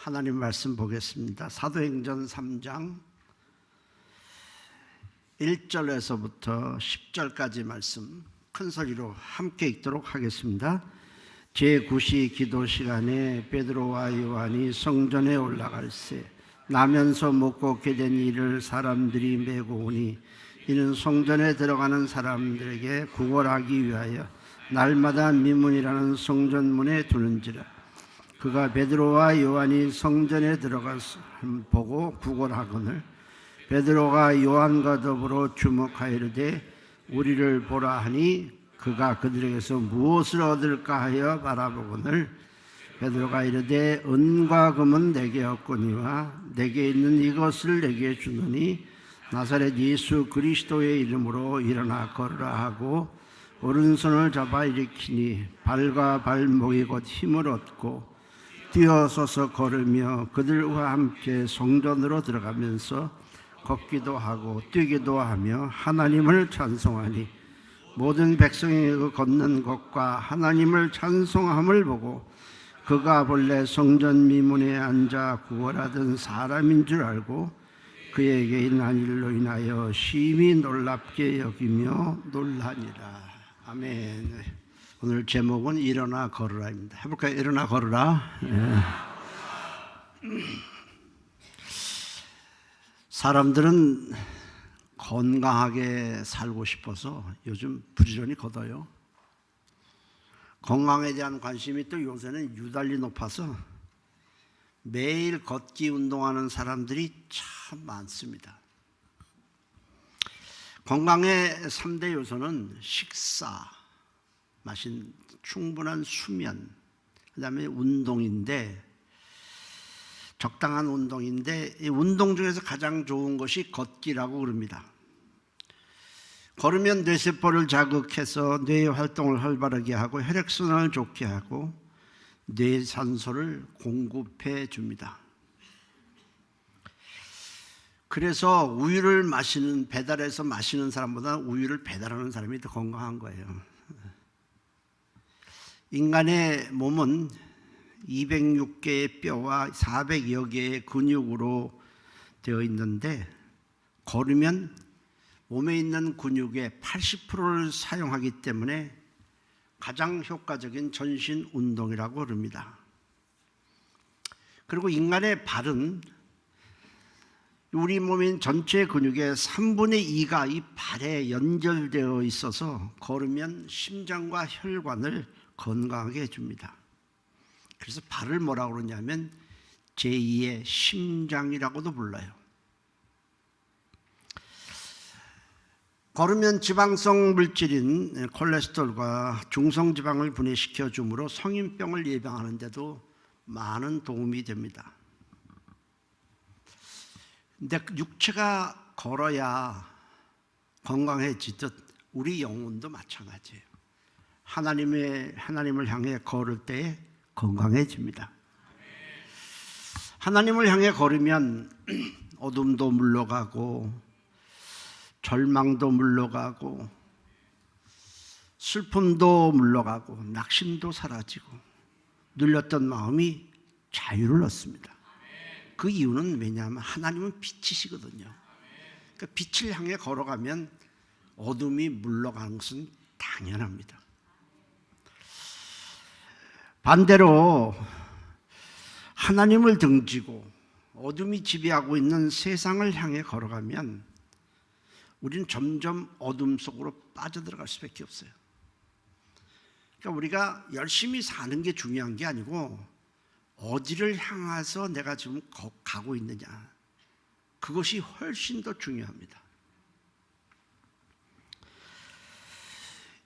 하나님 말씀 보겠습니다. 사도행전 3장 1절에서부터 10절까지 말씀 큰 소리로 함께 읽도록 하겠습니다. 제9시 기도 시간에 베드로와 요한이 성전에 올라갈새 나면서 먹고 게된 이를 사람들이 메고 오니 이는 성전에 들어가는 사람들에게 구걸하기 위하여 날마다 미문이라는 성전문에 두는지라. 그가 베드로와 요한이 성전에 들어가서 보고 구걸하거늘 베드로가 요한과 더불어 주목하이르되 우리를 보라 하니 그가 그들에게서 무엇을 얻을까 하여 바라보거늘 베드로가 이르되 은과 금은 내게 없거니와 내게 있는 이것을 내게 주노니 나사렛 예수 그리스도의 이름으로 일어나 걸으라 하고 오른손을 잡아 일으키니 발과 발목이 곧 힘을 얻고 뛰어서서 걸으며 그들과 함께 성전으로 들어가면서 걷기도 하고 뛰기도 하며 하나님을 찬송하니 모든 백성이 그 걷는 것과 하나님을 찬송함을 보고 그가 본래 성전 미문에 앉아 구걸하던 사람인 줄 알고 그에게 일어난 일로 인하여 심히 놀랍게 여기며 놀라니라. 아멘. 오늘 제목은 일어나 걸으라입니다. 해볼까요? 일어나 걸으라. 사람들은 건강하게 살고 싶어서 요즘 부지런히 걷어요. 건강에 대한 관심이 또 요새는 유달리 높아서 매일 걷기 운동하는 사람들이 참 많습니다. 건강의 3대 요소는 식사, 마신 충분한 수면, 그 다음에 운동인데, 적당한 운동인데 이 운동 중에서 가장 좋은 것이 걷기라고 그럽니다. 걸으면 뇌세포를 자극해서 뇌의 활동을 활발하게 하고 혈액순환을 좋게 하고 뇌에 산소를 공급해 줍니다. 그래서 우유를 마시는, 배달해서 마시는 사람보다 우유를 배달하는 사람이 더 건강한 거예요. 인간의 몸은 206개의 뼈와 400여 개의 근육으로 되어 있는데 걸으면 몸에 있는 근육의 80%를 사용하기 때문에 가장 효과적인 전신 운동이라고 그럽니다. 그리고 인간의 발은 우리 몸인 전체 근육의 3분의 2가 이 발에 연결되어 있어서 걸으면 심장과 혈관을 건강하게 해줍니다. 그래서 발을 뭐라고 그러냐면 제2의 심장이라고도 불러요. 걸으면 지방성 물질인 콜레스테롤과 중성지방을 분해시켜 주므로 성인병을 예방하는 데도 많은 도움이 됩니다. 근데 육체가 걸어야 건강해지듯 우리 영혼도 마찬가지예요. 하나님을 향해 걸을 때 건강해집니다. 하나님을 향해 걸으면 어둠도 물러가고 절망도 물러가고 슬픔도 물러가고 낙심도 사라지고 눌렸던 마음이 자유를 얻습니다. 그 이유는 왜냐하면 하나님은 빛이시거든요. 그러니까 빛을 향해 걸어가면 어둠이 물러가는 것은 당연합니다. 반대로 하나님을 등지고 어둠이 지배하고 있는 세상을 향해 걸어가면 우리는 점점 어둠 속으로 빠져들어갈 수밖에 없어요. 그러니까 우리가 열심히 사는 게 중요한 게 아니고 어디를 향해서 내가 지금 가고 있느냐, 그것이 훨씬 더 중요합니다.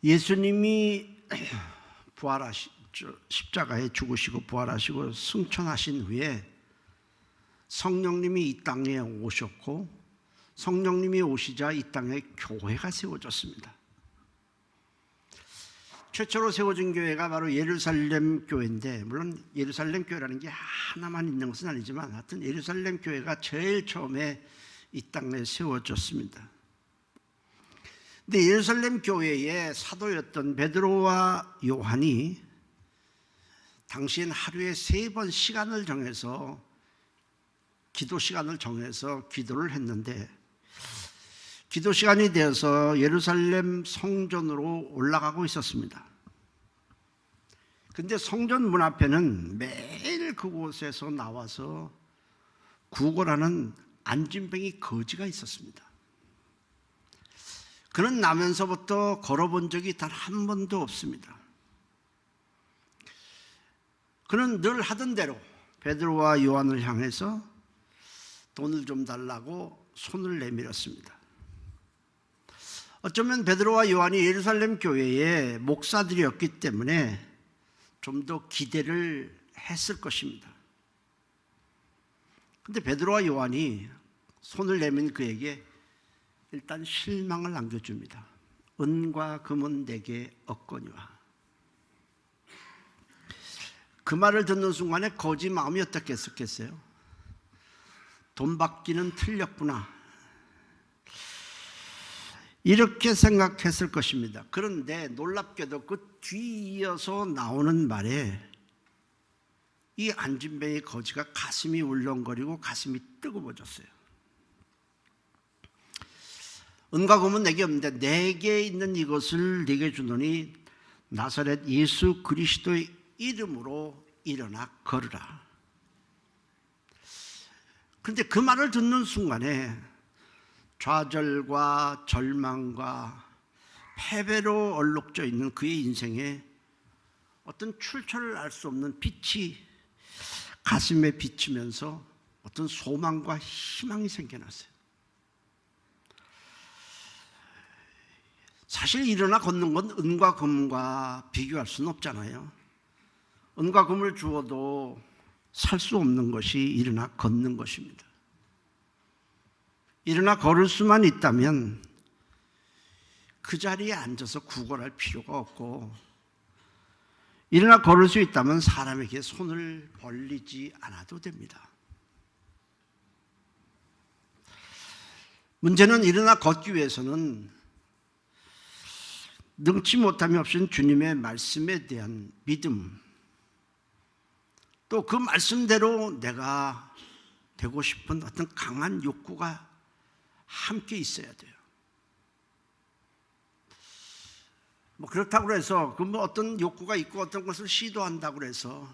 예수님이 십자가에 죽으시고 부활하시고 승천하신 후에 성령님이 이 땅에 오셨고 성령님이 오시자 이 땅에 교회가 세워졌습니다. 최초로 세워진 교회가 바로 예루살렘 교회인데, 물론 예루살렘 교회라는 게 하나만 있는 것은 아니지만 하여튼 예루살렘 교회가 제일 처음에 이 땅에 세워졌습니다. 근데 예루살렘 교회의 사도였던 베드로와 요한이 당시엔 하루에 3번 시간을 정해서 기도 시간을 정해서 기도를 했는데 기도 시간이 되어서 예루살렘 성전으로 올라가고 있었습니다. 근데 성전 문 앞에는 매일 그곳에서 나와서 구걸하는 안진뱅이 거지가 있었습니다. 그는 나면서부터 걸어본 적이 단 한 번도 없습니다. 그는 늘 하던 대로 베드로와 요한을 향해서 돈을 좀 달라고 손을 내밀었습니다. 어쩌면 베드로와 요한이 예루살렘 교회의 목사들이었기 때문에 좀 더 기대를 했을 것입니다. 그런데 베드로와 요한이 손을 내민 그에게 일단 실망을 안겨줍니다. 은과 금은 내게 없거니와. 그 말을 듣는 순간에 거지 마음이 어떻겠어요? 돈 받기는 틀렸구나, 이렇게 생각했을 것입니다. 그런데 놀랍게도 그 뒤이어서 나오는 말에 이 안진뱅이 거지가 가슴이 울렁거리고 가슴이 뜨거워졌어요. 은과 금은 내게 없는데 내게 있는 이것을 네게 주노니 나사렛 예수 그리스도의 이름으로 일어나 걸으라. 그런데 그 말을 듣는 순간에 좌절과 절망과 패배로 얼룩져 있는 그의 인생에 어떤 출처를 알 수 없는 빛이 가슴에 비치면서 어떤 소망과 희망이 생겨났어요. 사실 일어나 걷는 건 은과 금과 비교할 수는 없잖아요. 은과 금을 주어도 살 수 없는 것이 일어나 걷는 것입니다. 일어나 걸을 수만 있다면 그 자리에 앉아서 구걸할 필요가 없고, 일어나 걸을 수 있다면 사람에게 손을 벌리지 않아도 됩니다. 문제는 일어나 걷기 위해서는 능치 못함이 없인 주님의 말씀에 대한 믿음, 또 그 말씀대로 내가 되고 싶은 어떤 강한 욕구가 함께 있어야 돼요. 그렇다고 해서 어떤 욕구가 있고 어떤 것을 시도한다고 해서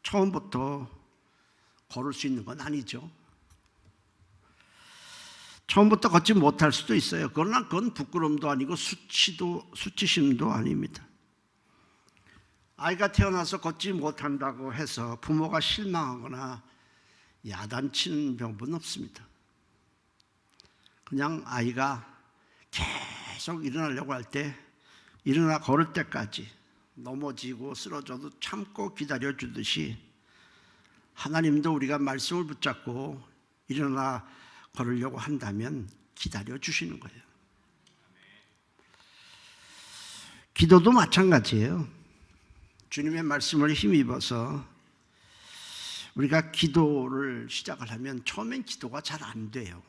처음부터 걸을 수 있는 건 아니죠. 처음부터 걷지 못할 수도 있어요. 그러나 그건 부끄러움도 아니고 수치심도 아닙니다. 아이가 태어나서 걷지 못한다고 해서 부모가 실망하거나 야단치는 방법은 없습니다. 그냥 아이가 계속 일어나려고 할 때 일어나 걸을 때까지 넘어지고 쓰러져도 참고 기다려주듯이 하나님도 우리가 말씀을 붙잡고 일어나 걸으려고 한다면 기다려주시는 거예요. 기도도 마찬가지예요. 주님의 말씀을 힘입어서 우리가 기도를 시작을 하면 처음엔 기도가 잘 안 돼요.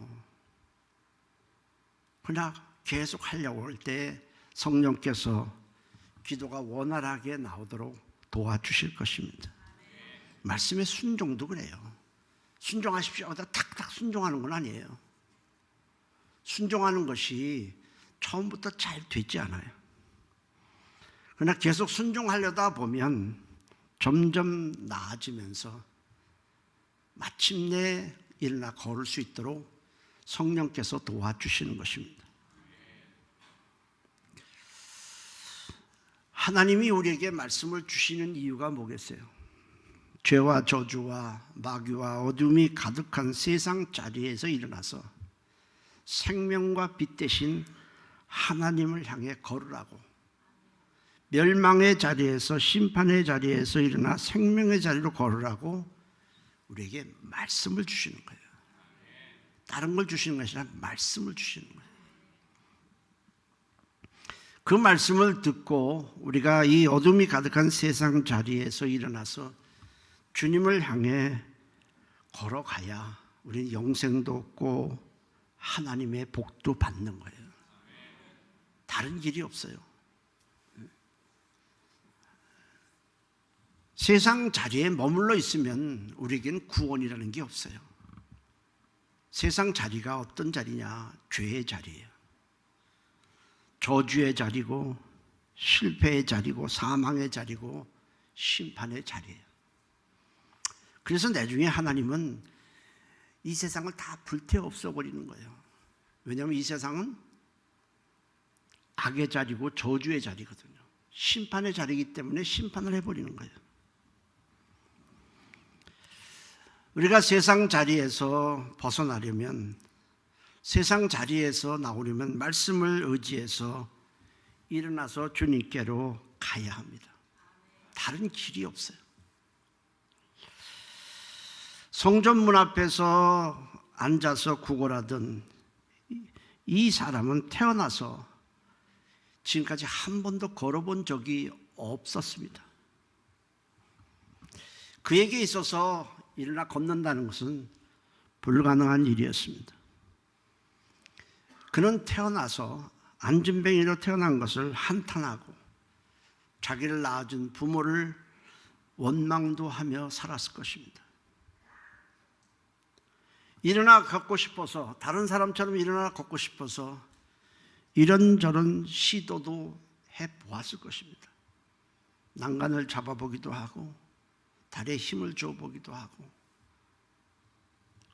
그러나 계속 하려고 할 때 성령께서 기도가 원활하게 나오도록 도와주실 것입니다. 말씀의 순종도 그래요. 순종하십시오 하다 탁탁 순종하는 건 아니에요. 순종하는 것이 처음부터 잘 되지 않아요. 그러나 계속 순종하려다 보면 점점 나아지면서 마침내 일어나 걸을 수 있도록 성령께서 도와주시는 것입니다. 하나님이 우리에게 말씀을 주시는 이유가 뭐겠어요? 죄와 저주와 마귀와 어둠이 가득한 세상 자리에서 일어나서 생명과 빛 대신 하나님을 향해 걸으라고, 멸망의 자리에서 심판의 자리에서 일어나 생명의 자리로 걸으라고 우리에게 말씀을 주시는 거예요. 다른 걸 주시는 것이 아니라 말씀을 주시는 거예요. 그 말씀을 듣고 우리가 이 어둠이 가득한 세상 자리에서 일어나서 주님을 향해 걸어가야 우리는 영생도 얻고 하나님의 복도 받는 거예요. 다른 길이 없어요. 세상 자리에 머물러 있으면 우리에겐 구원이라는 게 없어요. 세상 자리가 어떤 자리냐? 죄의 자리예요. 저주의 자리고 실패의 자리고 사망의 자리고 심판의 자리예요. 그래서 나중에 하나님은 이 세상을 다 불태워 없애버리는 거예요. 왜냐하면 이 세상은 악의 자리고 저주의 자리거든요. 심판의 자리이기 때문에 심판을 해버리는 거예요. 우리가 세상 자리에서 벗어나려면, 세상 자리에서 나오려면 말씀을 의지해서 일어나서 주님께로 가야 합니다. 다른 길이 없어요. 성전 문 앞에서 앉아서 구걸하던 이 사람은 태어나서 지금까지 한 번도 걸어본 적이 없었습니다. 그에게 있어서 일어나 걷는다는 것은 불가능한 일이었습니다. 그는 태어나서 안진뱅이로 태어난 것을 한탄하고 자기를 낳아준 부모를 원망도 하며 살았을 것입니다. 일어나 걷고 싶어서, 다른 사람처럼 일어나 걷고 싶어서 이런저런 시도도 해보았을 것입니다. 난간을 잡아보기도 하고 다리에 힘을 줘보기도 하고.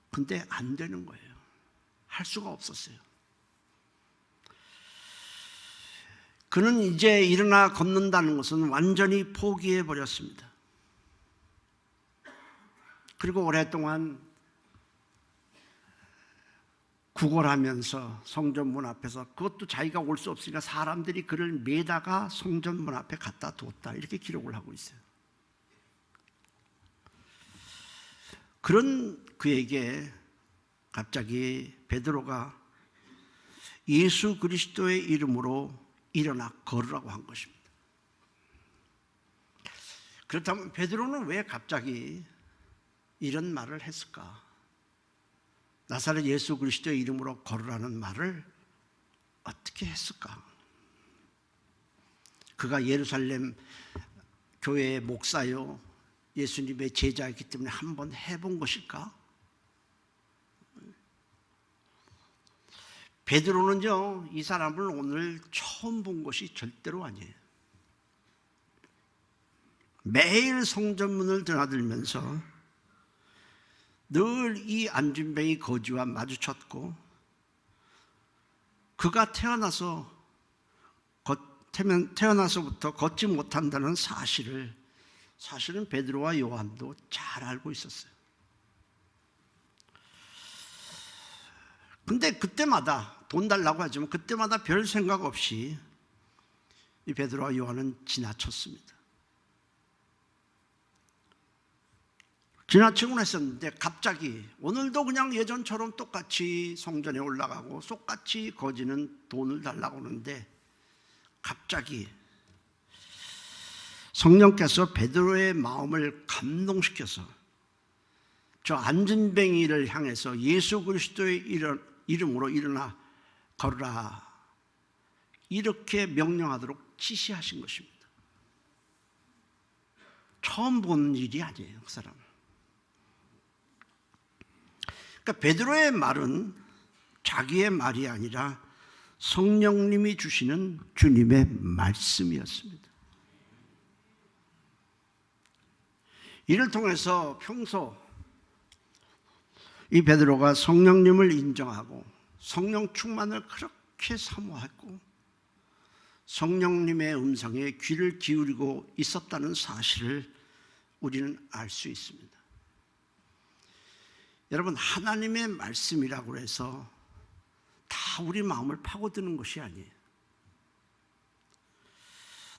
근데 안 되는 거예요. 할 수가 없었어요. 그는 이제 일어나 걷는다는 것은 완전히 포기해버렸습니다. 그리고 오랫동안 구걸하면서 성전 문 앞에서, 그것도 자기가 올 수 없으니까 사람들이 그를 매다가 성전 문 앞에 갖다 뒀다, 이렇게 기록을 하고 있어요. 그런 그에게 갑자기 베드로가 예수 그리스도의 이름으로 일어나 걸으라고 한 것입니다. 그렇다면 베드로는 왜 갑자기 이런 말을 했을까? 나사렛 예수 그리스도의 이름으로 걸으라는 말을 어떻게 했을까? 그가 예루살렘 교회의 목사요, 예수님의 제자였기 때문에 한번 해본 것일까? 베드로는요, 이 사람을 오늘 처음 본 것이 절대로 아니에요. 매일 성전문을 드나들면서 늘 이 안진뱅이 거지와 마주쳤고, 그가 태어나서부터 걷지 못한다는 사실은 베드로와 요한도 잘 알고 있었어요. 근데 그때마다 돈 달라고 하지만 그때마다 별 생각 없이 이 베드로와 요한은 지나쳤습니다. 지나치곤 했었는데 갑자기 오늘도 그냥 예전처럼 똑같이 성전에 올라가고 똑같이 거지는 돈을 달라고 하는데, 갑자기 성령께서 베드로의 마음을 감동시켜서 저 안진뱅이를 향해서 예수 그리스도의 이름으로 일어나 걸으라, 이렇게 명령하도록 지시하신 것입니다. 처음 본 일이 아니에요, 그 사람은. 그러니까 베드로의 말은 자기의 말이 아니라 성령님이 주시는 주님의 말씀이었습니다. 이를 통해서 평소 이 베드로가 성령님을 인정하고 성령 충만을 그렇게 사모했고 성령님의 음성에 귀를 기울이고 있었다는 사실을 우리는 알 수 있습니다. 여러분, 하나님의 말씀이라고 해서 다 우리 마음을 파고드는 것이 아니에요.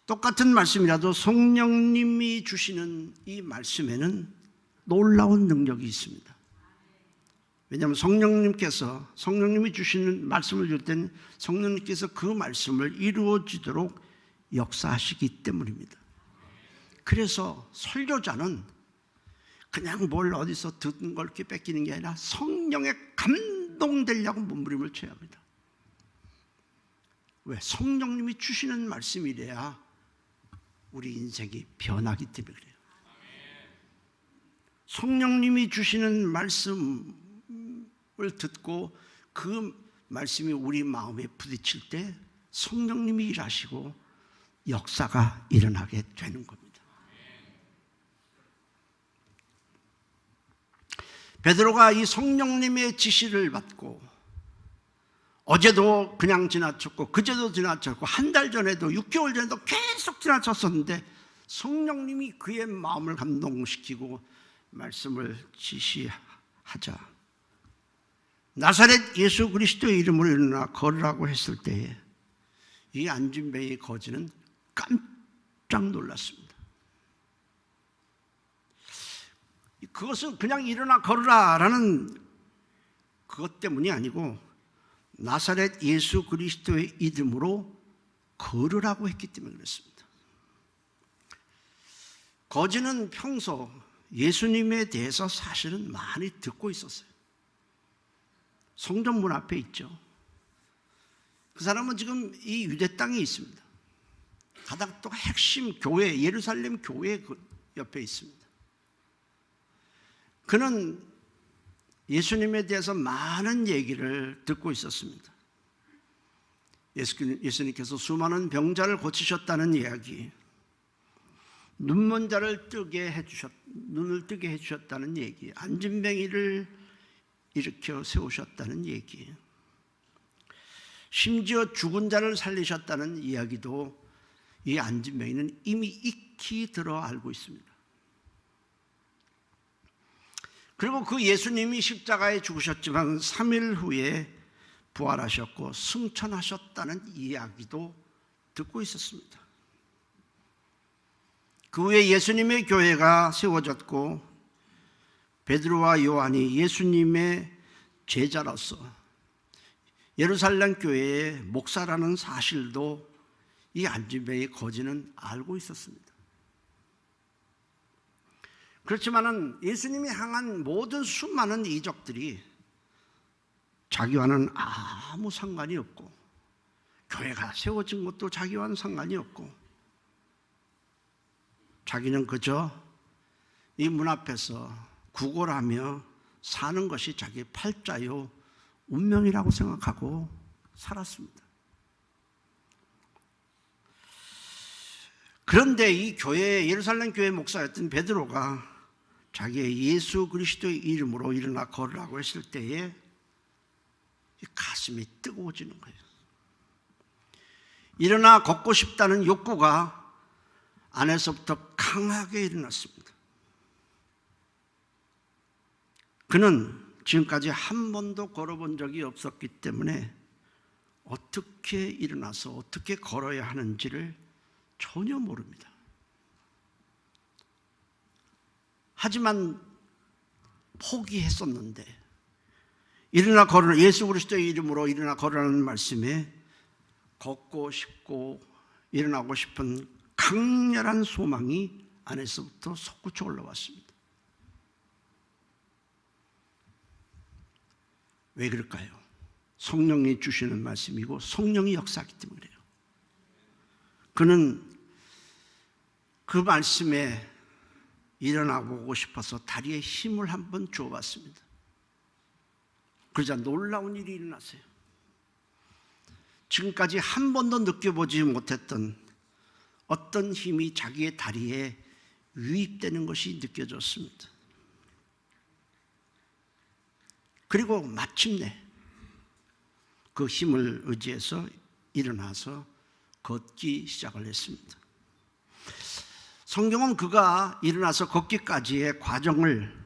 똑같은 말씀이라도 성령님이 주시는 이 말씀에는 놀라운 능력이 있습니다. 왜냐하면 성령님이 주시는 말씀을 줄 때는 성령님께서 그 말씀을 이루어지도록 역사하시기 때문입니다. 그래서 설교자는 그냥 뭘 어디서 듣는 걸 이렇게 뺏기는 게 아니라 성령에 감동되려고 몸부림을 쳐야 합니다. 왜? 성령님이 주시는 말씀이래야 우리 인생이 변하기 때문에 그래요. 성령님이 주시는 말씀을 듣고 그 말씀이 우리 마음에 부딪힐 때 성령님이 일하시고 역사가 일어나게 되는 겁니다. 베드로가 이 성령님의 지시를 받고 어제도 그냥 지나쳤고 그제도 지나쳤고 한 달 전에도 6개월 전에도 계속 지나쳤었는데 성령님이 그의 마음을 감동시키고 말씀을 지시하자 나사렛 예수 그리스도의 이름으로 일어나 걸으라고 했을 때에 이 안진뱅이 거지는 깜짝 놀랐습니다. 그것은 그냥 일어나 걸으라라는 그것 때문이 아니고 나사렛 예수 그리스도의 이름으로 걸으라고 했기 때문에 그렇습니다. 거지는 평소 예수님에 대해서 사실은 많이 듣고 있었어요. 성전문 앞에 있죠. 그 사람은 지금 이 유대 땅에 있습니다. 가장 또 핵심 교회, 예루살렘 교회 그 옆에 있습니다. 그는 예수님에 대해서 많은 얘기를 듣고 있었습니다. 예수님께서 수많은 병자를 고치셨다는 이야기, 눈먼 자를 눈을 뜨게 해주셨다는 얘기, 안진뱅이를 일으켜 세우셨다는 얘기, 심지어 죽은 자를 살리셨다는 이야기도 이 안진뱅이는 이미 익히 들어 알고 있습니다. 그리고 그 예수님이 십자가에 죽으셨지만 3일 후에 부활하셨고 승천하셨다는 이야기도 듣고 있었습니다. 그 후에 예수님의 교회가 세워졌고 베드로와 요한이 예수님의 제자로서 예루살렘 교회의 목사라는 사실도 이 안진뱅이 거지는 알고 있었습니다. 그렇지만은 예수님이 향한 모든 수많은 이적들이 자기와는 아무 상관이 없고 교회가 세워진 것도 자기와는 상관이 없고 자기는 그저 이 문 앞에서 구걸하며 사는 것이 자기 팔자요 운명이라고 생각하고 살았습니다. 그런데 이 교회, 예루살렘 교회 목사였던 베드로가 자기의 예수 그리스도의 이름으로 일어나 걸으라고 했을 때에 가슴이 뜨거워지는 거예요. 일어나 걷고 싶다는 욕구가 안에서부터 강하게 일어났습니다. 그는 지금까지 한 번도 걸어본 적이 없었기 때문에 어떻게 일어나서 어떻게 걸어야 하는지를 전혀 모릅니다. 하지만 포기했었는데 일어나 걸으라, 예수 그리스도의 이름으로 일어나 걸으라는 말씀에 걷고 싶고 일어나고 싶은 강렬한 소망이 안에서부터 솟구쳐 올라왔습니다. 왜 그럴까요? 성령이 주시는 말씀이고 성령이 역사하기 때문에 그래요. 그는 그 말씀에 일어나보고 싶어서 다리에 힘을 한번 주어봤습니다. 그러자 놀라운 일이 일어났어요. 지금까지 한 번도 느껴보지 못했던 어떤 힘이 자기의 다리에 유입되는 것이 느껴졌습니다. 그리고 마침내 그 힘을 의지해서 일어나서 걷기 시작을 했습니다. 성경은 그가 일어나서 걷기까지의 과정을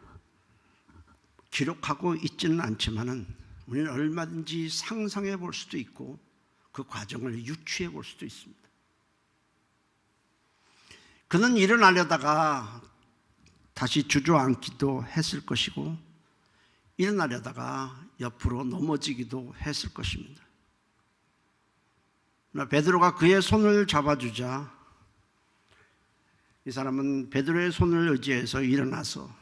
기록하고 있지는 않지만은 우리는 얼마든지 상상해 볼 수도 있고 그 과정을 유추해 볼 수도 있습니다. 그는 일어나려다가 다시 주저앉기도 했을 것이고 일어나려다가 옆으로 넘어지기도 했을 것입니다. 그러나 베드로가 그의 손을 잡아주자 이 사람은 베드로의 손을 의지해서 일어나서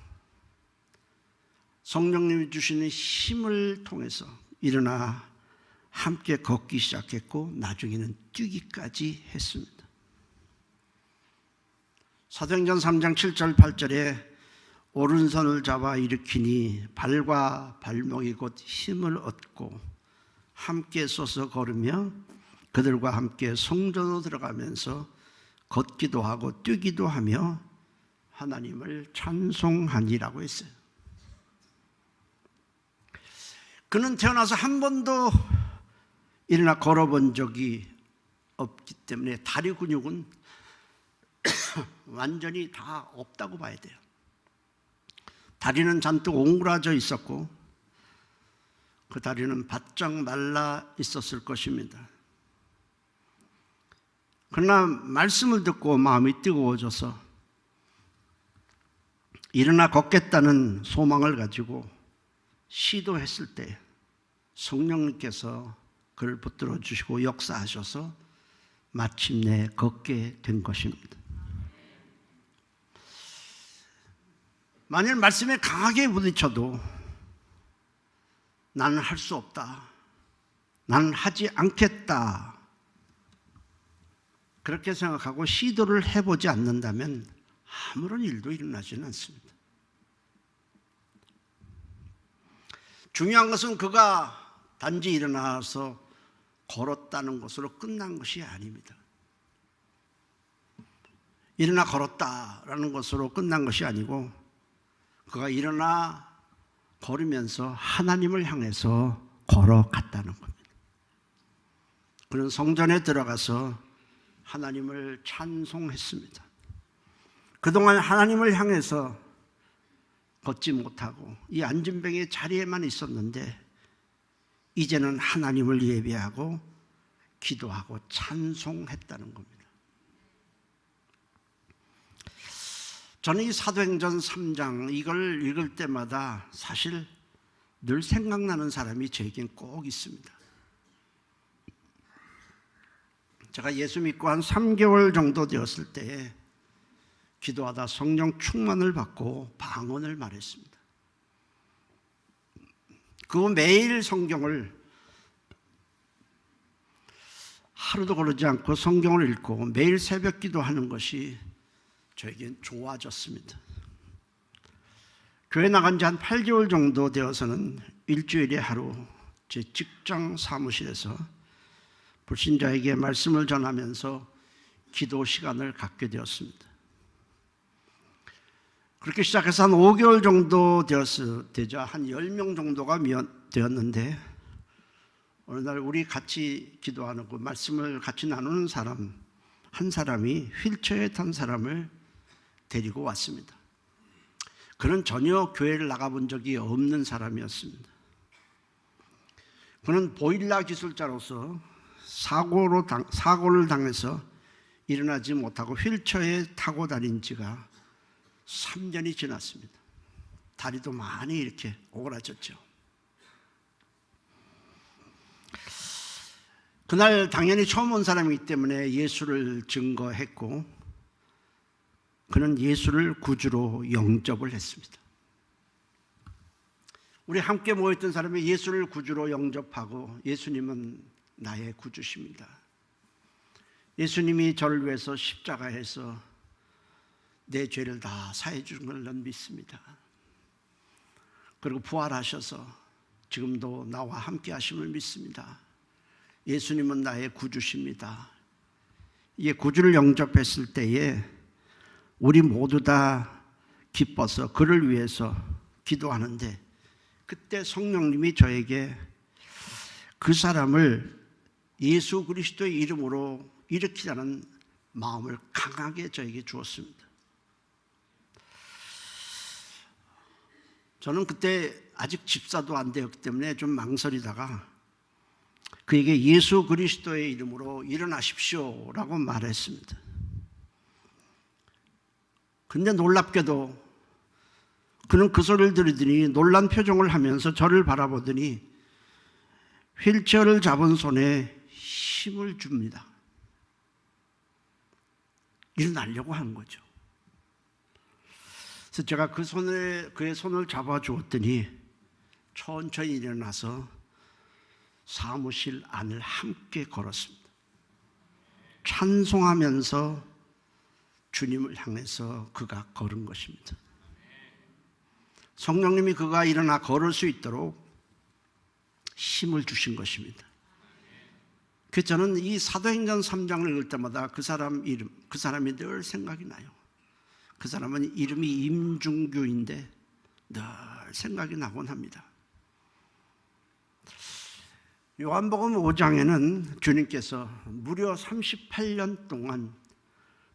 성령님이 주시는 힘을 통해서 일어나 함께 걷기 시작했고 나중에는 뛰기까지 했습니다. 사도행전 3장 7절 8절에 오른손을 잡아 일으키니 발과 발목이 곧 힘을 얻고 함께 서서 걸으며 그들과 함께 성전으로 들어가면서 걷기도 하고 뛰기도 하며 하나님을 찬송하니라고 했어요. 그는 태어나서 한 번도 일어나 걸어본 적이 없기 때문에 다리 근육은 완전히 다 없다고 봐야 돼요. 다리는 잔뜩 옹그라져 있었고 그 다리는 바짝 말라 있었을 것입니다. 그러나 말씀을 듣고 마음이 뜨거워져서 일어나 걷겠다는 소망을 가지고 시도했을 때 성령님께서 그를 붙들어 주시고 역사하셔서 마침내 걷게 된 것입니다. 만일 말씀에 강하게 부딪혀도 나는 할 수 없다, 나는 하지 않겠다, 그렇게 생각하고 시도를 해보지 않는다면 아무런 일도 일어나지는 않습니다. 중요한 것은 그가 단지 일어나서 걸었다는 것으로 끝난 것이 아닙니다. 일어나 걸었다라는 것으로 끝난 것이 아니고 그가 일어나 걸으면서 하나님을 향해서 걸어갔다는 겁니다. 그는 성전에 들어가서 하나님을 찬송했습니다. 그동안 하나님을 향해서 걷지 못하고 이 안진뱅이의 자리에만 있었는데 이제는 하나님을 예배하고 기도하고 찬송했다는 겁니다. 저는 이 사도행전 3장 이걸 읽을 때마다 사실 늘 생각나는 사람이 저에겐 꼭 있습니다. 제가 예수 믿고 한 3개월 정도 되었을 때에 기도하다 성령 충만을 받고 방언을 말했습니다. 그 매일 성경을 하루도 거르지 않고 성경을 읽고 매일 새벽 기도하는 것이 저에겐 좋아졌습니다. 교회 나간 지 한 8개월 정도 되어서는 일주일에 하루 제 직장 사무실에서 불신자에게 말씀을 전하면서 기도 시간을 갖게 되었습니다. 그렇게 시작해서 한 5개월 정도 되자 한 10명 정도가 되었는데 어느 날 우리 같이 기도하는 그 말씀을 같이 나누는 사람 한 사람이 휠체어에 탄 사람을 데리고 왔습니다. 그는 전혀 교회를 나가본 적이 없는 사람이었습니다. 그는 보일러 기술자로서 사고를 당해서 일어나지 못하고 휠체어에 타고 다닌 지가 3년이 지났습니다. 다리도 많이 이렇게 오그라졌죠. 그날 당연히 처음 온 사람이기 때문에 예수를 증거했고 그는 예수를 구주로 영접을 했습니다. 우리 함께 모였던 사람이 예수를 구주로 영접하고 예수님은 나의 구주십니다. 예수님이 저를 위해서 십자가에서 내 죄를 다 사해 주신 걸 난 믿습니다. 그리고 부활하셔서 지금도 나와 함께 하심을 믿습니다. 예수님은 나의 구주십니다. 이게 구주를 영접했을 때에 우리 모두 다 기뻐서 그를 위해서 기도하는데 그때 성령님이 저에게 그 사람을 예수 그리스도의 이름으로 일으키자는 마음을 강하게 저에게 주었습니다. 저는 그때 아직 집사도 안 되었기 때문에 좀 망설이다가 그에게 예수 그리스도의 이름으로 일어나십시오 라고 말했습니다. 근데 놀랍게도 그는 그 소리를 들으더니 놀란 표정을 하면서 저를 바라보더니 휠체어를 잡은 손에 힘을 줍니다. 일어나려고 하는 거죠. 그래서 제가 그의 손을 잡아주었더니 천천히 일어나서 사무실 안을 함께 걸었습니다. 찬송하면서 주님을 향해서 그가 걸은 것입니다. 성령님이 그가 일어나 걸을 수 있도록 힘을 주신 것입니다. 그래서 저는 이 사도행전 3장을 읽을 때마다 그 사람 이름, 그 사람이 늘 생각이 나요. 그 사람은 이름이 임중규인데 늘 생각이 나곤 합니다. 요한복음 5장에는 주님께서 무려 38년 동안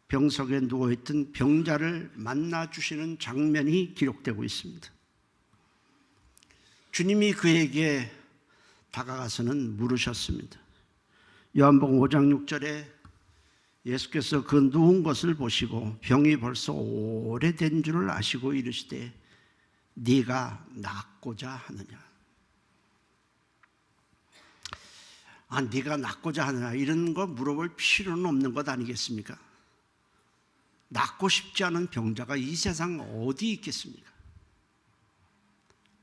병석에 누워있던 병자를 만나주시는 장면이 기록되고 있습니다. 주님이 그에게 다가가서는 물으셨습니다. 요한복음 5장 6절에 예수께서 그 누운 것을 보시고 병이 벌써 오래된 줄을 아시고 이르시되 네가 낫고자 하느냐. 네가 낫고자 하느냐 이런 거 물어볼 필요는 없는 것 아니겠습니까? 낫고 싶지 않은 병자가 이 세상 어디 있겠습니까?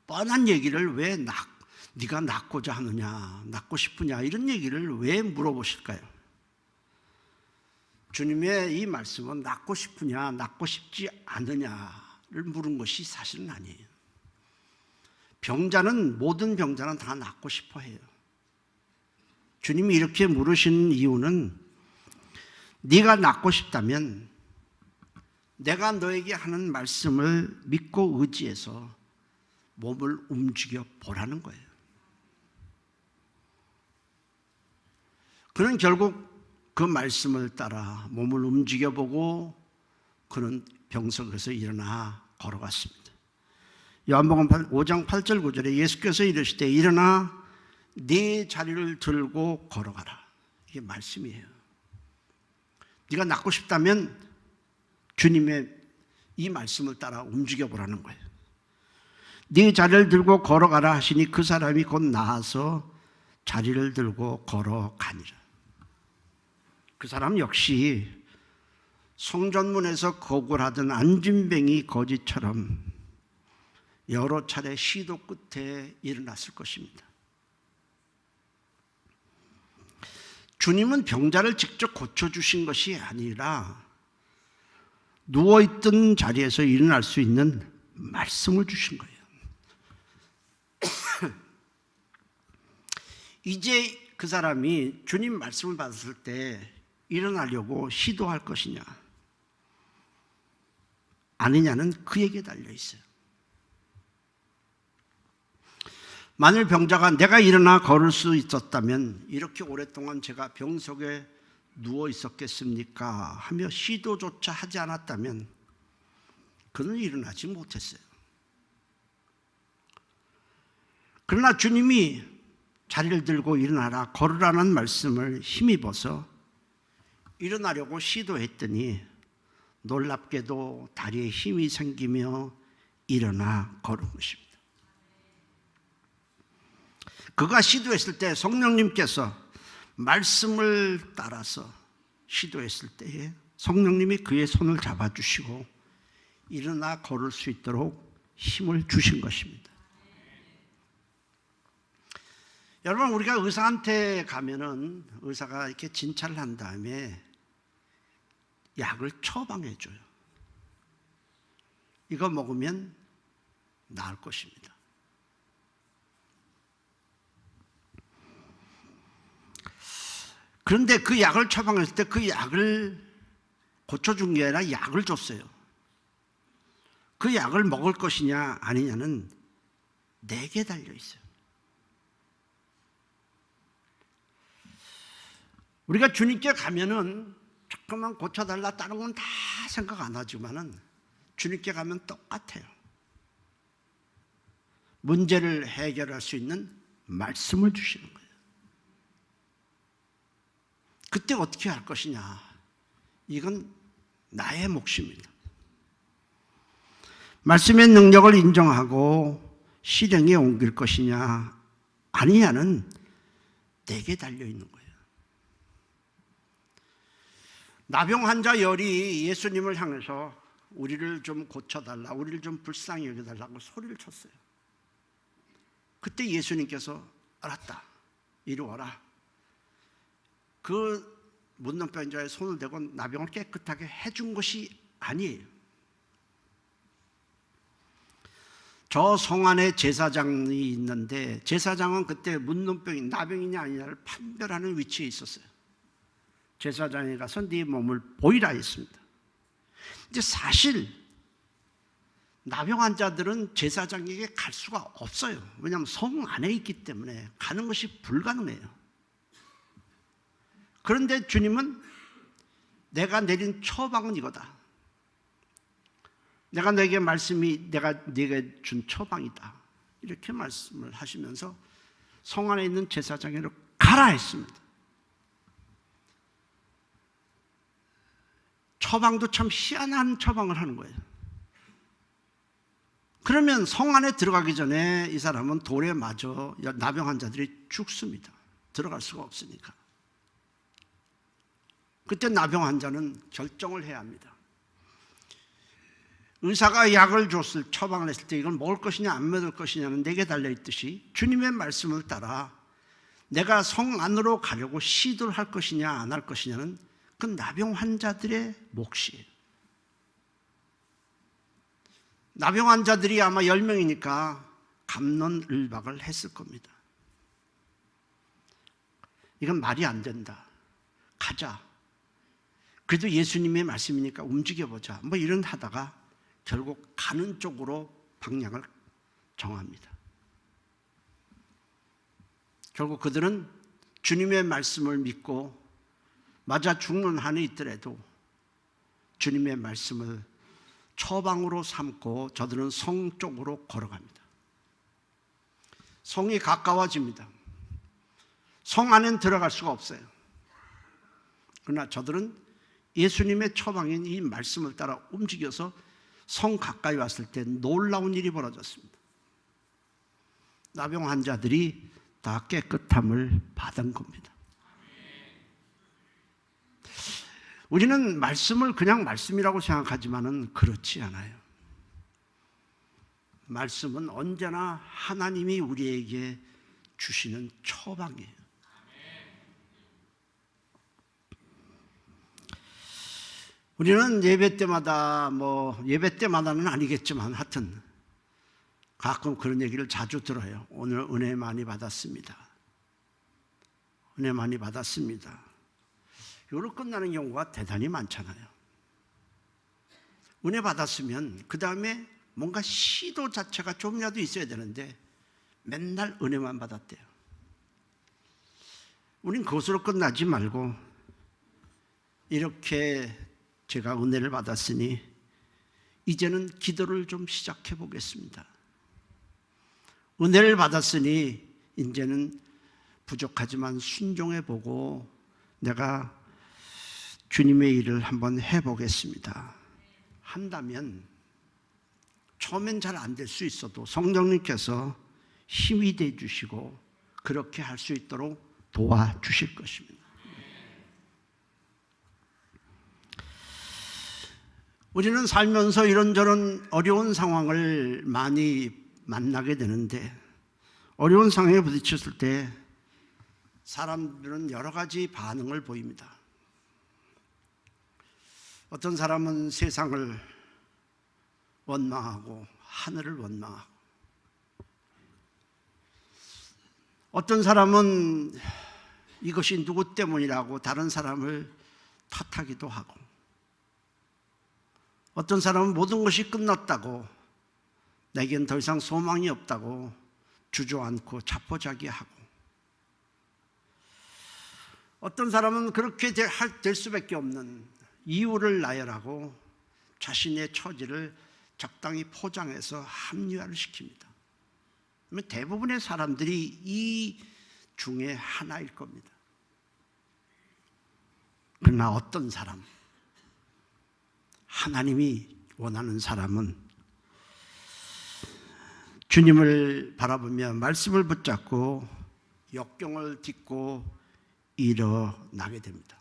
뻔한 얘기를 왜 네가 낫고자 하느냐, 낫고 싶으냐 이런 얘기를 왜 물어보실까요? 주님의 이 말씀은 낫고 싶으냐, 낫고 싶지 않느냐를 물은 것이 사실은 아니에요. 모든 병자는 다 낫고 싶어 해요. 주님이 이렇게 물으신 이유는 네가 낫고 싶다면 내가 너에게 하는 말씀을 믿고 의지해서 몸을 움직여 보라는 거예요. 그는 결국 그 말씀을 따라 몸을 움직여 보고 그는 병석에서 일어나 걸어갔습니다. 요한복음 5장 8절 9절에 예수께서 이르시되 일어나 네 자리를 들고 걸어가라. 이게 말씀이에요. 네가 낫고 싶다면 주님의 이 말씀을 따라 움직여 보라는 거예요. 네 자리를 들고 걸어가라 하시니 그 사람이 곧 나아서 자리를 들고 걸어가니라. 그 사람 역시 성전문에서 거굴하던 안진뱅이 거지처럼 여러 차례 시도 끝에 일어났을 것입니다. 주님은 병자를 직접 고쳐주신 것이 아니라 누워있던 자리에서 일어날 수 있는 말씀을 주신 거예요. 이제 그 사람이 주님 말씀을 받았을 때 일어나려고 시도할 것이냐 아니냐는 그에게 달려있어요. 만일 병자가 내가 일어나 걸을 수 있었다면 이렇게 오랫동안 제가 병석에 누워 있었겠습니까? 하며 시도조차 하지 않았다면 그는 일어나지 못했어요. 그러나 주님이 자리를 들고 일어나라 걸으라는 말씀을 힘입어서 일어나려고 시도했더니 놀랍게도 다리에 힘이 생기며 일어나 걸은 것입니다. 그가 시도했을 때 성령님께서 말씀을 따라서 시도했을 때에 성령님이 그의 손을 잡아주시고 일어나 걸을 수 있도록 힘을 주신 것입니다. 여러분, 우리가 의사한테 가면은 의사가 이렇게 진찰을 한 다음에 약을 처방해 줘요. 이거 먹으면 나을 것입니다. 그런데 그 약을 처방했을 때 그 약을 고쳐준 게 아니라 약을 줬어요. 그 약을 먹을 것이냐 아니냐는 내게 달려 있어요. 우리가 주님께 가면은 조금만 고쳐달라 다른 건 다 생각 안 하지만은 주님께 가면 똑같아요. 문제를 해결할 수 있는 말씀을 주시는 거예요. 그때 어떻게 할 것이냐? 이건 나의 몫입니다. 말씀의 능력을 인정하고 실행에 옮길 것이냐 아니냐는 내게 달려 있는 거예요. 나병 환자 열이 예수님을 향해서 우리를 좀 고쳐달라, 우리를 좀 불쌍히 여겨달라고 소리를 쳤어요. 그때 예수님께서 알았다, 이리 와라. 그 문둥병자의 손을 대고 나병을 깨끗하게 해준 것이 아니에요. 저 성 안에 제사장이 있는데 제사장은 그때 문둥병이 나병이냐 아니냐를 판별하는 위치에 있었어요. 제사장에 가서 네 몸을 보이라 했습니다. 이제 사실 나병 환자들은 제사장에게 갈 수가 없어요. 왜냐하면 성 안에 있기 때문에 가는 것이 불가능해요. 그런데 주님은 내가 내린 처방은 이거다. 내가 내게 준 처방이다. 이렇게 말씀을 하시면서 성 안에 있는 제사장에로 가라 했습니다. 처방도 참 희한한 처방을 하는 거예요. 그러면 성 안에 들어가기 전에 이 사람은 돌에 맞아 나병 환자들이 죽습니다. 들어갈 수가 없으니까. 그때 나병 환자는 결정을 해야 합니다. 의사가 약을 줬을 처방을 했을 때 이걸 먹을 것이냐 안 먹을 것이냐는 내게 달려있듯이 주님의 말씀을 따라 내가 성 안으로 가려고 시도를 할 것이냐 안 할 것이냐는 그 나병 환자들의 몫이에요. 나병 환자들이 아마 10명이니까 갑론을박을 했을 겁니다. 이건 말이 안 된다. 가자. 그래도 예수님의 말씀이니까 움직여보자. 뭐 이런 하다가 결국 가는 쪽으로 방향을 정합니다. 결국 그들은 주님의 말씀을 믿고 맞아 죽는 한이 있더라도 주님의 말씀을 처방으로 삼고 저들은 성 쪽으로 걸어갑니다. 성이 가까워집니다. 성 안엔 들어갈 수가 없어요. 그러나 저들은 예수님의 처방인 이 말씀을 따라 움직여서 성 가까이 왔을 때 놀라운 일이 벌어졌습니다. 나병 환자들이 다 깨끗함을 받은 겁니다. 우리는 말씀을 그냥 말씀이라고 생각하지만은 그렇지 않아요. 말씀은 언제나 하나님이 우리에게 주시는 처방이에요. 우리는 예배 때마다는 아니겠지만 하여튼 가끔 그런 얘기를 자주 들어요. 오늘 은혜 많이 받았습니다. 은혜 많이 받았습니다. 이걸로 끝나는 경우가 대단히 많잖아요. 은혜 받았으면 그 다음에 뭔가 시도 자체가 좀이라도 있어야 되는데 맨날 은혜만 받았대요. 우린 그것으로 끝나지 말고 이렇게 제가 은혜를 받았으니 이제는 기도를 좀 시작해 보겠습니다. 은혜를 받았으니 이제는 부족하지만 순종해 보고 내가 주님의 일을 한번 해보겠습니다. 한다면 처음엔 잘 안 될 수 있어도 성령님께서 힘이 돼 주시고 그렇게 할 수 있도록 도와주실 것입니다. 우리는 살면서 이런저런 어려운 상황을 많이 만나게 되는데 어려운 상황에 부딪혔을 때 사람들은 여러 가지 반응을 보입니다. 어떤 사람은 세상을 원망하고 하늘을 원망하고 어떤 사람은 이것이 누구 때문이라고 다른 사람을 탓하기도 하고 어떤 사람은 모든 것이 끝났다고 내겐 더 이상 소망이 없다고 주저앉고 자포자기하고 어떤 사람은 그렇게 될 수밖에 없는 이유를 나열하고 자신의 처지를 적당히 포장해서 합리화를 시킵니다. 대부분의 사람들이 이 중에 하나일 겁니다. 그러나 어떤 사람, 하나님이 원하는 사람은 주님을 바라보며 말씀을 붙잡고 역경을 딛고 일어나게 됩니다.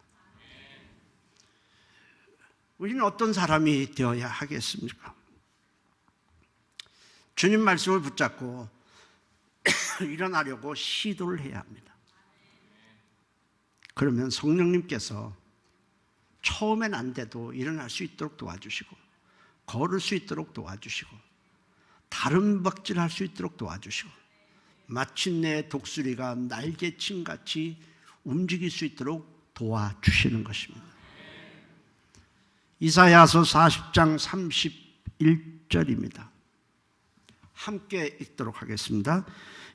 우리는 어떤 사람이 되어야 하겠습니까? 주님 말씀을 붙잡고 일어나려고 시도를 해야 합니다. 그러면 성령님께서 처음엔 안 돼도 일어날 수 있도록 도와주시고 걸을 수 있도록 도와주시고 다름박질할 수 있도록 도와주시고 마침내 독수리가 날개침같이 움직일 수 있도록 도와주시는 것입니다. 이사야서 40장 31절입니다. 함께 읽도록 하겠습니다.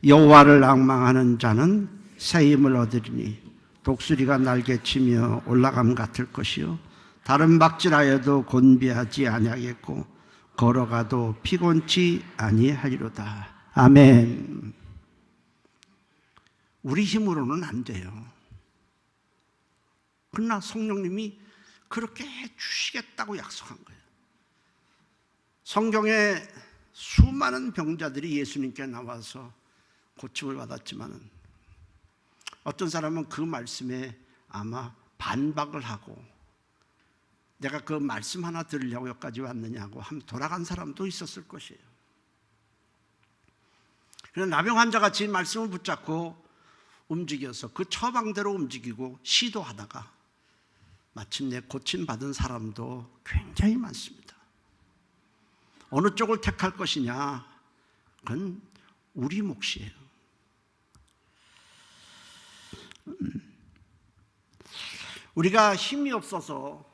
여호와를 앙망하는 자는 새 힘을 얻으리니 독수리가 날개치며 올라감 같을 것이요 다름박질하여도 곤비하지 아니하겠고 걸어가도 피곤치 아니하리로다. 아멘. 우리 힘으로는 안 돼요. 그러나 성령님이 그렇게 해주시겠다고 약속한 거예요. 성경에 수많은 병자들이 예수님께 나와서 고침을 받았지만 어떤 사람은 그 말씀에 아마 반박을 하고 내가 그 말씀 하나 들으려고 여기까지 왔느냐고 한번 돌아간 사람도 있었을 것이에요. 그래서 나병 환자같이 말씀을 붙잡고 움직여서 그 처방대로 움직이고 시도하다가 마침내 고침받은 사람도 굉장히 많습니다. 어느 쪽을 택할 것이냐, 그건 우리 몫이에요. 우리가 힘이 없어서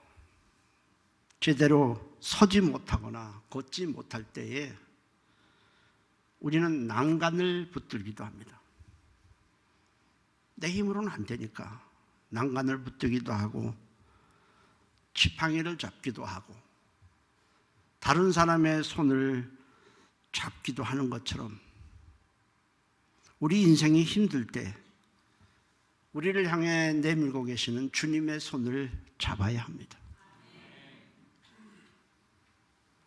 제대로 서지 못하거나 걷지 못할 때에 우리는 난간을 붙들기도 합니다. 내 힘으로는 안 되니까 난간을 붙들기도 하고 지팡이를 잡기도 하고 다른 사람의 손을 잡기도 하는 것처럼 우리 인생이 힘들 때 우리를 향해 내밀고 계시는 주님의 손을 잡아야 합니다.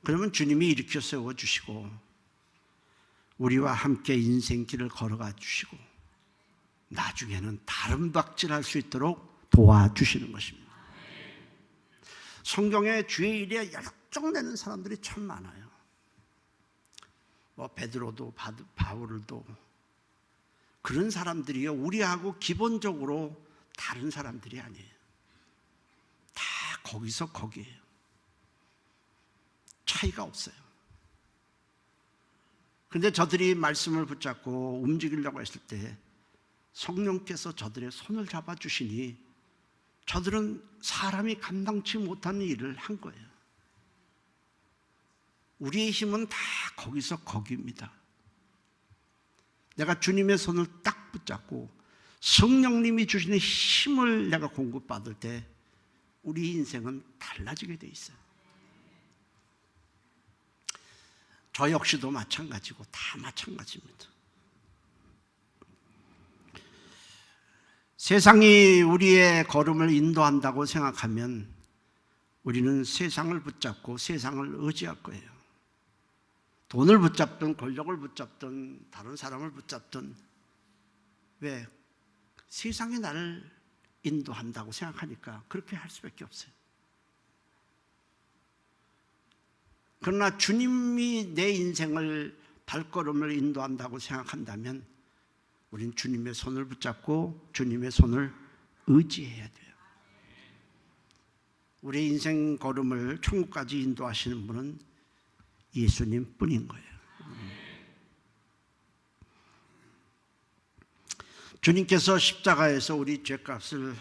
그러면 주님이 일으켜 세워주시고 우리와 함께 인생길을 걸어가 주시고 나중에는 다름박질할 수 있도록 도와주시는 것입니다. 성경에 주의 일에 열정내는 사람들이 참 많아요. 베드로도 바울도 그런 사람들이요 우리하고 기본적으로 다른 사람들이 아니에요. 다 거기서 거기에요. 차이가 없어요. 그런데 저들이 말씀을 붙잡고 움직이려고 했을 때 성령께서 저들의 손을 잡아주시니 저들은 사람이 감당치 못하는 일을 한 거예요. 우리의 힘은 다 거기서 거기입니다. 내가 주님의 손을 딱 붙잡고 성령님이 주시는 힘을 내가 공급받을 때 우리 인생은 달라지게 돼 있어요. 저 역시도 마찬가지고 다 마찬가지입니다. 세상이 우리의 걸음을 인도한다고 생각하면 우리는 세상을 붙잡고 세상을 의지할 거예요. 돈을 붙잡든 권력을 붙잡든 다른 사람을 붙잡든 왜? 세상이 나를 인도한다고 생각하니까 그렇게 할 수밖에 없어요. 그러나 주님이 내 인생을 발걸음을 인도한다고 생각한다면 우린 주님의 손을 붙잡고 주님의 손을 의지해야 돼요. 우리 인생 걸음을 천국까지 인도하시는 분은 예수님 뿐인 거예요. 주님께서 십자가에서 우리 죄값을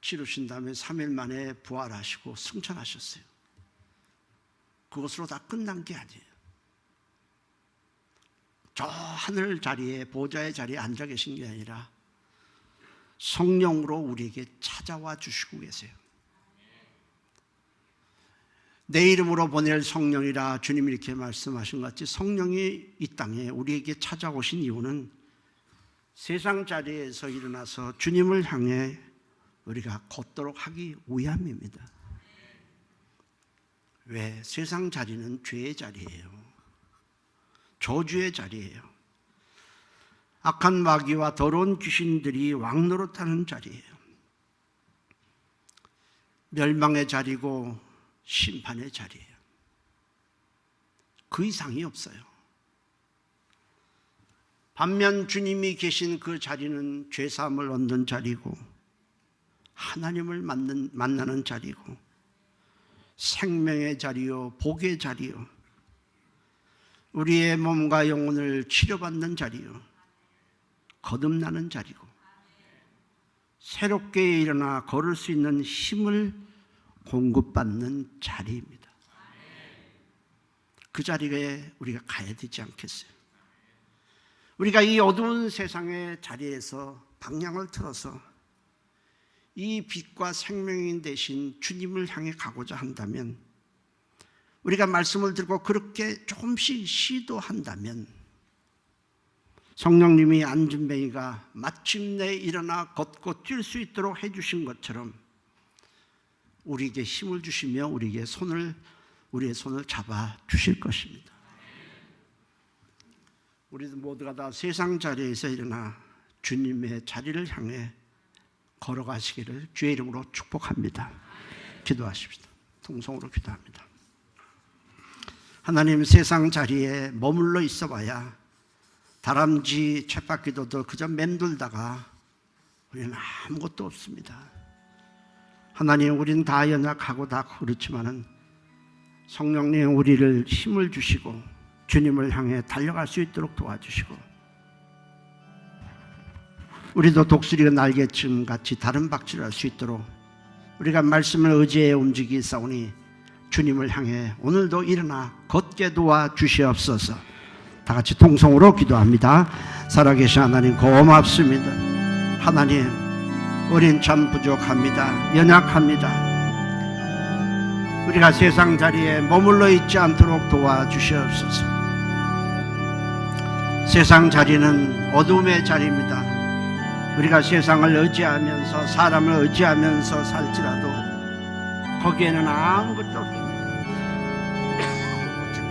치르신 다음에 3일 만에 부활하시고 승천하셨어요. 그것으로 다 끝난 게 아니에요. 저 하늘 자리에 보좌의 자리에 앉아 계신 게 아니라 성령으로 우리에게 찾아와 주시고 계세요. 내 이름으로 보낼 성령이라 주님이 이렇게 말씀하신 것 같이 성령이 이 땅에 우리에게 찾아오신 이유는 세상 자리에서 일어나서 주님을 향해 우리가 걷도록 하기 위함입니다. 왜? 세상 자리는 죄의 자리예요. 저주의 자리예요. 악한 마귀와 더러운 귀신들이 왕노릇하는 자리예요. 멸망의 자리고 심판의 자리예요. 그 이상이 없어요. 반면 주님이 계신 그 자리는 죄사함을 얻는 자리고 하나님을 만나는 자리고 생명의 자리요 복의 자리요 우리의 몸과 영혼을 치료받는 자리요, 거듭나는 자리고, 새롭게 일어나 걸을 수 있는 힘을 공급받는 자리입니다. 그 자리에 우리가 가야 되지 않겠어요? 우리가 이 어두운 세상의 자리에서 방향을 틀어서 이 빛과 생명인 대신 주님을 향해 가고자 한다면, 우리가 말씀을 들고 그렇게 조금씩 시도한다면, 성령님이 안준뱅이가 마침내 일어나 걷고 뛸 수 있도록 해주신 것처럼 우리에게 힘을 주시며 우리의 손을 잡아 주실 것입니다. 우리도 모두가 다 세상 자리에서 일어나 주님의 자리를 향해 걸어가시기를 주의 이름으로 축복합니다. 기도하십시다. 통성으로 기도합니다. 하나님, 세상 자리에 머물러 있어 봐야 다람쥐 쳇바퀴도도 그저 맴돌다가 우리는 아무것도 없습니다. 하나님, 우리는 다 연약하고 다 그렇지만은 성령님 우리를 힘을 주시고 주님을 향해 달려갈 수 있도록 도와주시고, 우리도 독수리가 날개쯤 같이 다른 박질을 할 수 있도록 우리가 말씀을 의지해 움직이사오니 주님을 향해 오늘도 일어나 걷게 도와주시옵소서. 다 같이 통성으로 기도합니다. 살아계신 하나님, 고맙습니다. 하나님, 우린 참 부족합니다. 연약합니다. 우리가 세상 자리에 머물러 있지 않도록 도와주시옵소서. 세상 자리는 어둠의 자리입니다. 우리가 세상을 의지하면서, 사람을 의지하면서 살지라도 거기에는 아무것도 없습니다.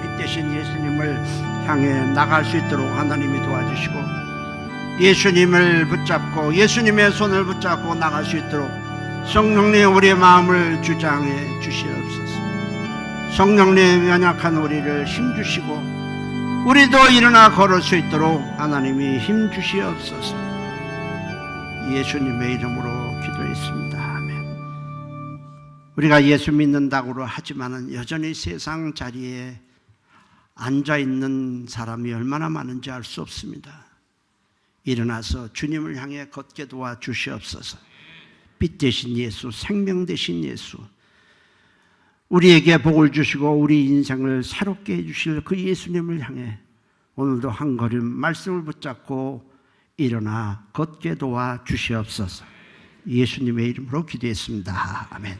빛 대신 예수님을 향해 나갈 수 있도록 하나님이 도와주시고, 예수님을 붙잡고 예수님의 손을 붙잡고 나갈 수 있도록 성령님 우리의 마음을 주장해 주시옵소서. 성령님, 연약한 우리를 힘주시고 우리도 일어나 걸을 수 있도록 하나님이 힘주시옵소서. 예수님의 이름으로 기도했습니다. 아멘. 우리가 예수 믿는다고 하지만은 여전히 세상 자리에 앉아있는 사람이 얼마나 많은지 알 수 없습니다. 일어나서 주님을 향해 걷게 도와주시옵소서. 빛 되신 예수, 생명 되신 예수, 우리에게 복을 주시고 우리 인생을 새롭게 해주실 그 예수님을 향해 오늘도 한 걸음 말씀을 붙잡고 일어나 걷게 도와주시옵소서. 예수님의 이름으로 기도했습니다. 아멘.